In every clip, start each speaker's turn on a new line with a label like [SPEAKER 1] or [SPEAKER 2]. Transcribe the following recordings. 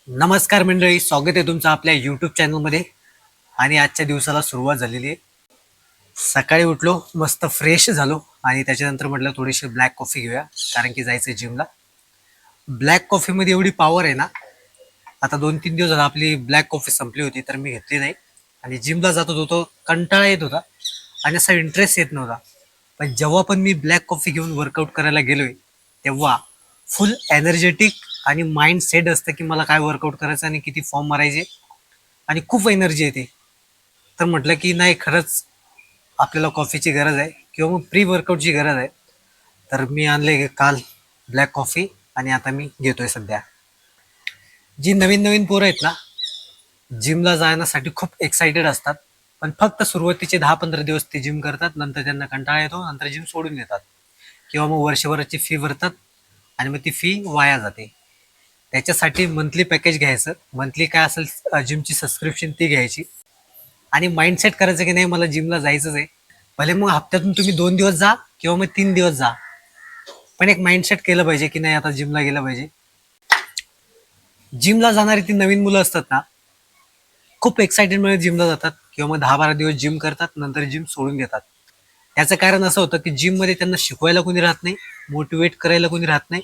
[SPEAKER 1] नमस्कार मंडळी, स्वागत आहे तुमचं आपल्या यूट्यूब चॅनलमध्ये. आणि आजच्या दिवसाला सुरुवात झालेली आहे. सकाळी उठलो, मस्त फ्रेश झालो आणि त्याच्यानंतर म्हटलं थोडीशी ब्लॅक कॉफी घेऊया, कारण की जायचं आहे जिमला. ब्लॅक कॉफीमध्ये एवढी पॉवर आहे ना. आता 2-3 दिवस झाला आपली ब्लॅक कॉफी संपली होती, तर मी घेतली नाही आणि जिमला जात होतो तो कंटाळा येत होता आणि असा इंटरेस्ट येत नव्हता. पण जेव्हा पण मी ब्लॅक कॉफी घेऊन वर्कआउट करायला गेलोय, तेव्हा फुल एनर्जेटिक आणि माइंड सेट असतं की मला काय वर्कआउट करायचं आणि किती फॉर्म मारायचे आणि खूप एनर्जी येते. तर म्हटलं की नाही, खरंच आपल्याला कॉफीची गरज आहे किंवा मग प्री वर्कआउटची गरज आहे. तर मी आणले काल ब्लॅक कॉफी आणि आता मी घेतोय सध्या. जी नवीन नवीन पोरं आहेत ना, जिमला जाण्यासाठी खूप एक्साइटेड असतात, पण फक्त सुरुवातीचे 10-15 दिवस ते जिम करतात, नंतर त्यांना कंटाळा येतो, नंतर जिम सोडून देतात किंवा मग वर्षभराची फी भरतात आणि मग ती फी वाया जाते. त्याच्यासाठी मंथली पॅकेज घ्यायचं, मंथली काय असेल जिमची सबस्क्रिप्शन ती घ्यायची आणि माइंडसेट करायचं की नाही मला जिमला जायचंच आहे. भले मग हप्त्यातून तुम्ही 2 दिवस जा किंवा मग 3 दिवस जा, पण एक माइंडसेट केलं पाहिजे की नाही आता जिमला गेलं पाहिजे. जिमला जाणारी ती नवीन मुलं असतात ना, खूप एक्साइटेडमुळे जिमला जातात किंवा मग 10-12 दिवस जिम करतात, नंतर जिम सोडून देतात. त्याचं कारण असं होतं की जिममध्ये त्यांना शिकवायला कोणी राहत नाही, मोटिवेट करायला कोणी राहत नाही.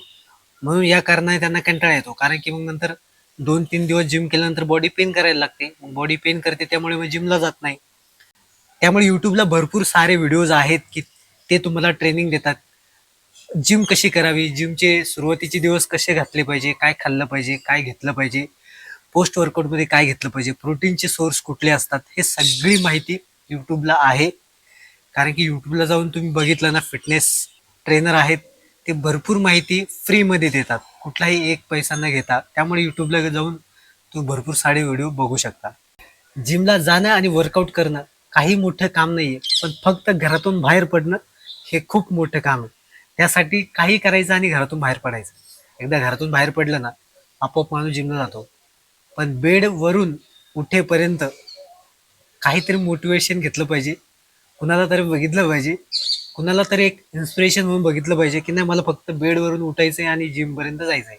[SPEAKER 1] म्हणून या कारणाने त्यांना कंटाळा येतो, कारण की मग नंतर 2-3 दिवस जिम केल्यानंतर बॉडी पेन करायला लागते, मग बॉडी पेन करते, त्यामुळे मग जिमला जात नाही. त्यामुळे युट्यूबला भरपूर सारे व्हिडिओज आहेत की ते तुम्हाला ट्रेनिंग देतात, जिम कशी करावी, जिमचे सुरुवातीचे दिवस कसे घातले पाहिजे, काय खाल्लं पाहिजे, काय घेतलं पाहिजे, पोस्ट वर्कआउटमध्ये काय घेतलं पाहिजे, प्रोटीनचे सोर्स कुठले असतात, हे सगळी माहिती युट्यूबला आहे. कारण की युट्यूबला जाऊन तुम्ही बघितलं ना, फिटनेस ट्रेनर आहेत, ते भरपूर माहिती फ्रीमध्ये देतात, कुठलाही एक पैसा न घेता. त्यामुळे युट्यूबला जाऊन तुम्ही भरपूर सारे व्हिडिओ बघू शकता. जिमला जाणं आणि वर्कआउट करणं काही मोठं काम नाहीये, पण फक्त घरातून बाहेर पडणं हे खूप मोठं काम आहे. त्यासाठी काही करायचं आणि घरातून बाहेर पडायचं. एकदा घरातून बाहेर पडलं ना, आपोआप माणूस जिमला जातो. पण बेडवरून उठेपर्यंत काहीतरी मोटिवेशन घेतलं पाहिजे, कुणाला तरी बघितलं पाहिजे, कुणाला तरी एक इन्स्पिरेशन म्हणून बघितलं पाहिजे की नाही मला फक्त बेडवरून उठायचंय आणि जिमपर्यंत जायचंय.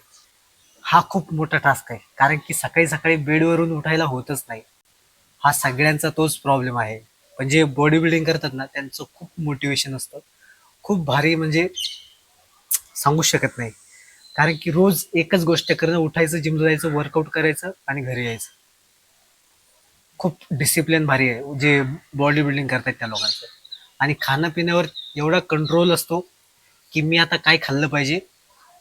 [SPEAKER 1] हा खूप मोठा टास्क आहे, कारण की सकाळी सकाळी बेडवरून उठायला होतच नाही. हा सगळ्यांचा तोच प्रॉब्लेम आहे. पण जे बॉडी बिल्डिंग करतात ना, त्यांचं खूप मोटिवेशन असतं, खूप भारी, म्हणजे सांगू शकत नाही. कारण की रोज एकच गोष्ट करणं, उठायचं, जिमला जायचं, वर्कआउट करायचं आणि घरी यायचं. खूप डिसिप्लिन भारी आहे जे बॉडी बिल्डिंग करतात त्या लोकांचं. आणि खाण्यापिण्यावर एवढा कंट्रोल असतो की मी आता काय खाल्लं पाहिजे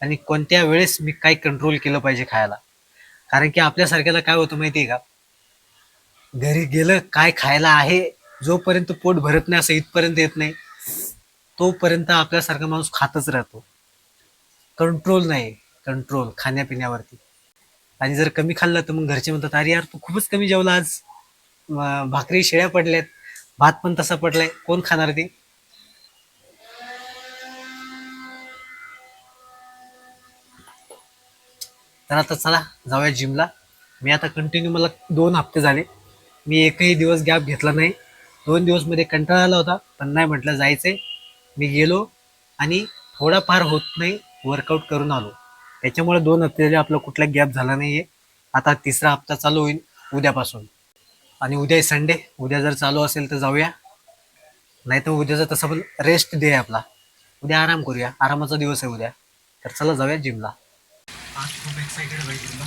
[SPEAKER 1] आणि कोणत्या वेळेस मी काय कंट्रोल केलं पाहिजे खायला. कारण की आपल्यासारख्याला काय होतं माहिती आहे का, घरी गेलं काय खायला आहे, जोपर्यंत पोट भरत नाही असं इथपर्यंत येत नाही, तोपर्यंत आपल्यासारखा माणूस खातच राहतो. कंट्रोल नाही, कंट्रोल खाण्यापिण्यावरती. आणि जर कमी खाल्लं तर मग घरचे म्हणतात, अरे यार तू खूपच कमी जेवला आज, भाकरी शेळ्या पडल्यात, भात पण तसा पडलाय, कोण खाणार ते. तर आता चला जाऊया जिमला. मी आता कंटिन्यू, मला 2 हफ्ते झाले, मी एकही दिवस गॅप घेतला नाही. 2 दिवस मध्ये कंटाळा आला होता, पण नाही, म्हटलं जायचंय. मी गेलो आणि थोडाफार होत नाही वर्कआउट करून आलो. त्याच्यामुळे 2 हफ्ते झाले आपला कुठला गॅप झाला नाहीये. आता तिसरा हप्ता चालू होईल उद्यापासून. आणि उद्या संडे, उद्या जर चालू असेल तर जाऊया, नाही तर उद्याचा तसं पण रेस्ट डे आहे आपला. उद्या आराम करूया, आरामाचा दिवस आहे उद्या. तर चला जाऊया जिमला. आज खूप एक्साइटेड आहे जिमला.